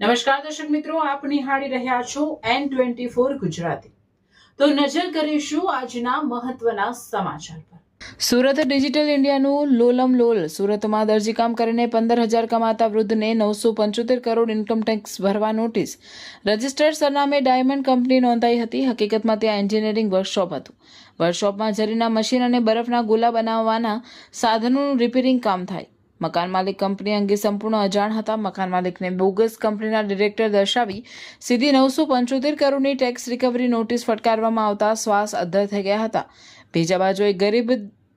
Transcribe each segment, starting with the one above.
નમસ્કાર દર્શક મિત્રો, આપ નિહાળી રહ્યા છો N24 ગુજરાતી। તો નજર કરીશું આજના મહત્વના સમાચાર પર। સુરત ડિજિટલ ઇન્ડિયાનું લોલમ લોલ। સુરતમાં દરજીકામ કરીને 15,000 કમાતા વૃદ્ધને 975 કરોડ ઇન્કમ ટેક્સ ભરવા નોટિસ। રજિસ્ટર્ડ સરનામે ડાયમંડ કંપની નોંધાઈ હતી। હકીકતમાં ત્યાં એન્જિનિયરિંગ વર્કશોપ હતું। વર્કશોપમાં જરીના મશીન અને બરફના ગોલા બનાવવાના સાધનોનું રિપેરિંગ કામ થાય। મકાન માલિક કંપની અંગે સંપૂર્ણ અજાણ હતા। મકાન માલિકને બોગસ કંપનીના ડિરેક્ટર દર્શાવી સીધી 975 કરોડની ટેક્સ રિકવરી નોટિસ ફટકારવામાં આવતા શ્વાસ અદ્ધર થઈ ગયા હતા। બીજા બાજુ એક ગરીબ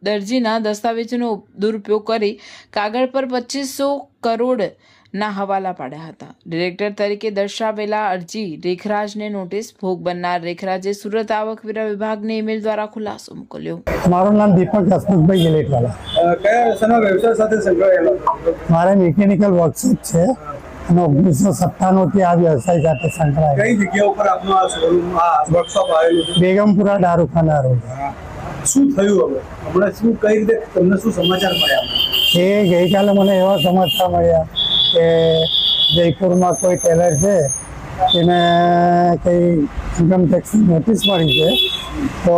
દરજીના દસ્તાવેજનો દુરુપયોગ કરી કાગળ પર 2500 કરોડના હવાલા પાડ્યા હતા। ડિરેક્ટર તરીકે દર્શાવેલા અરજી રેખરાજને નોટિસ। ભોગ બનનાર રેખરાજે સુરત આવકવેરા વિભાગને ઈમેલ દ્વારા ખુલાસો મોકલ્યો। મારું નામ દીપક હસમુખભાઈ ગેલેટવાલા। કયા શેના વ્યવસાય સાથે સંકળાયેલા? મારે મિકેનિકલ વર્કશોપ છે અને 1997 થી આ વ્યવસાય સાથે સંકળાયેલા। કઈ જગ્યા ઉપર આપનો આ શોરૂમ આ વર્કશોપ આવેલું છે? બેગમપુરા દારૂખાના રોડ। શું થયું હવે હમણાં? શું કઈ રીતે તમને શું સમાચાર મળ્યા? એ ગઈકાલે મને એવા સમાચાર મળ્યા કે જયપુરમાં કોઈ ટેલર છે એને કંઈ ઇન્કમ ટેક્સની નોટિસ મળી છે, તો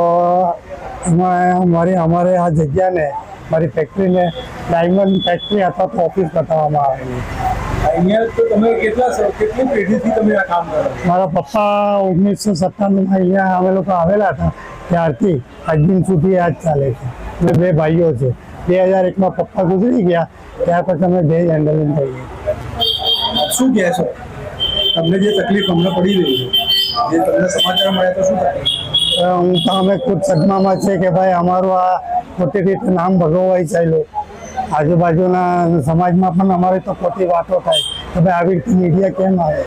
એમાં અમારે આ જગ્યાને મારી ફેક્ટરીને ડાયમંડ ફેક્ટરી અથવા તો ઓફિસ બતાવવામાં આવેલી। અહીંયા તો તમે કેટલી પેઢીથી તમે આ કામ કરો? મારા પપ્પા 1997માં અહીંયા અમે લોકો આવેલા હતા, ત્યારથી આજ દિન સુધી આ જ ચાલે છે। અમે બે ભાઈઓ છે। 2001માં પપ્પા ગુજરી ગયા, ત્યાર પછી અમે બે હેન્ડલિંગ થઈ ગઈ। શું કહેશો? તમને જે તકલીફ હમણાં પડી રહી છે, જે તમને સમાચાર મળ્યા તો શું તકલીફ? હું તો અમે ખુદ સદમામાં છે કે ભાઈ અમારું આ ખોટી રીતે નામ ભગવાઈ ચાલ્યું। આજુબાજુના સમાજમાં પણ અમારે તો ખોટી વાતો થાય કે ભાઈ આવી રીતે મીડિયા કેમ આવે।